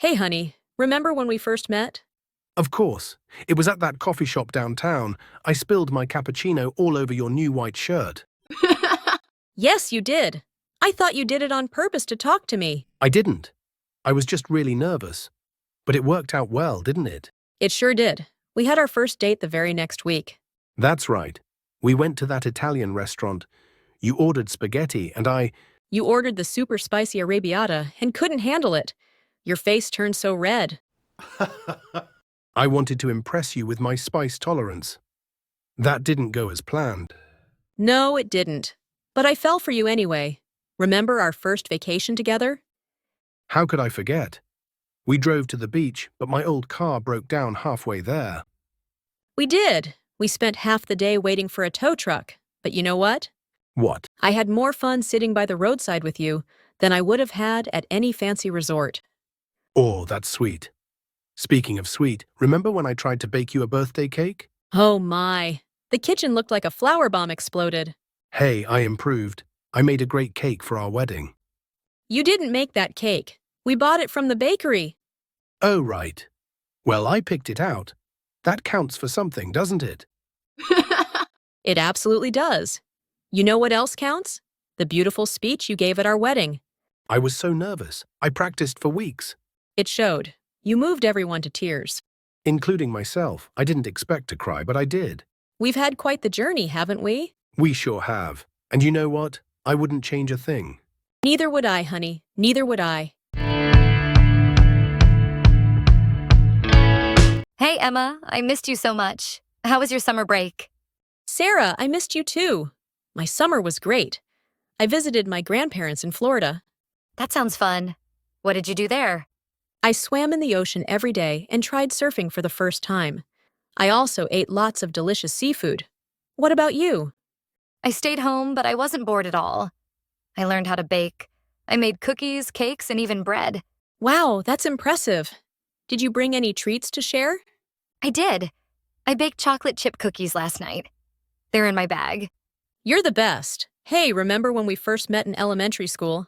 Hey, honey, remember when we first met? Of course. It was at that coffee shop downtown. I spilled my cappuccino all over your new white shirt. Yes, you did. I thought you did it on purpose to talk to me. I didn't. I was just really nervous. But it worked out well, didn't it? It sure did. We had our first date the very next week. That's right. We went to that Italian restaurant. You ordered spaghetti and You ordered the super spicy arrabbiata and couldn't handle it. Your face turned so red. I wanted to impress you with my spice tolerance. That didn't go as planned. No, it didn't. But I fell for you anyway. Remember our first vacation together? How could I forget? We drove to the beach, but my old car broke down halfway there. We did. We spent half the day waiting for a tow truck. But you know what? What? I had more fun sitting by the roadside with you than I would have had at any fancy resort. Oh, that's sweet. Speaking of sweet, remember when I tried to bake you a birthday cake? Oh my. The kitchen looked like a flower bomb exploded. Hey, I improved. I made a great cake for our wedding. You didn't make that cake. We bought it from the bakery. Oh, right. Well, I picked it out. That counts for something, doesn't it? It absolutely does. You know what else counts? The beautiful speech you gave at our wedding. I was so nervous. I practiced for weeks. It showed. You moved everyone to tears. Including myself. I didn't expect to cry, but I did. We've had quite the journey, haven't we? We sure have. And you know what? I wouldn't change a thing. Neither would I, honey. Neither would I. Hey, Emma, I missed you so much. How was your summer break? Sarah, I missed you too. My summer was great. I visited my grandparents in Florida. That sounds fun. What did you do there? I swam in the ocean every day and tried surfing for the first time. I also ate lots of delicious seafood. What about you? I stayed home, but I wasn't bored at all. I learned how to bake. I made cookies, cakes, and even bread. Wow, that's impressive. Did you bring any treats to share? I did. I baked chocolate chip cookies last night. They're in my bag. You're the best. Hey, remember when we first met in elementary school?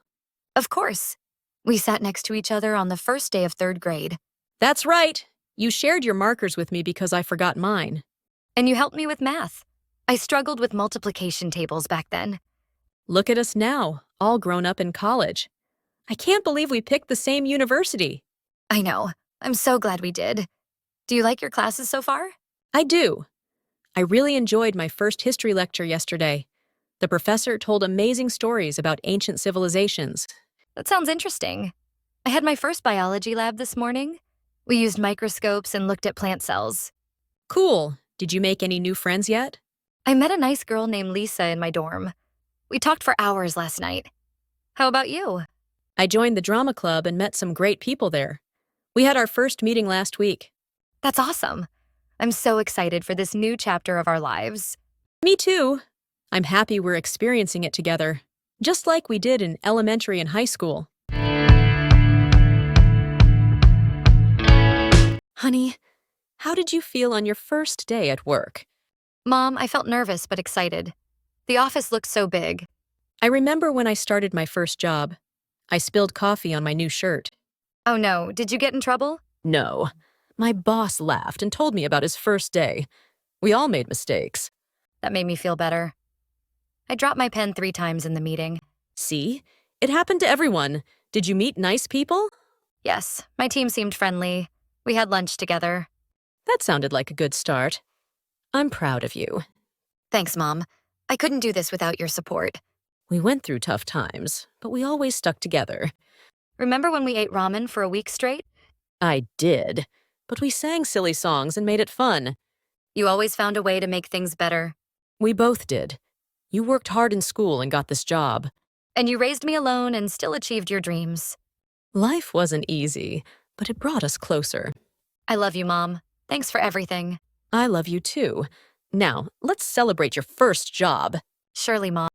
Of course. We sat next to each other on the first day of 3rd grade. That's right. You shared your markers with me because I forgot mine. And you helped me with math. I struggled with multiplication tables back then. Look at us now, all grown up in college. I can't believe we picked the same university. I know. I'm so glad we did. Do you like your classes so far? I do. I really enjoyed my first history lecture yesterday. The professor told amazing stories about ancient civilizations. That sounds interesting. I had my first biology lab this morning. We used microscopes and looked at plant cells. Cool. Did you make any new friends yet? I met a nice girl named Lisa in my dorm. We talked for hours last night. How about you? I joined the drama club and met some great people there. We had our first meeting last week. That's awesome. I'm so excited for this new chapter of our lives. Me too. I'm happy we're experiencing it together, just like we did in elementary and high school. Honey, how did you feel on your first day at work? Mom, I felt nervous but excited. The office looked so big. I remember when I started my first job. I spilled coffee on my new shirt. Oh no, did you get in trouble? No. My boss laughed and told me about his first day. We all made mistakes. That made me feel better. I dropped my pen 3 times in the meeting. See? It happened to everyone. Did you meet nice people? Yes, my team seemed friendly. We had lunch together. That sounded like a good start. I'm proud of you. Thanks, Mom. I couldn't do this without your support. We went through tough times, but we always stuck together. Remember when we ate ramen for a week straight? I did, but we sang silly songs and made it fun. You always found a way to make things better. We both did. You worked hard in school and got this job. And you raised me alone and still achieved your dreams. Life wasn't easy, but it brought us closer. I love you, Mom. Thanks for everything. I love you too. Now, let's celebrate your first job. Surely, Mom.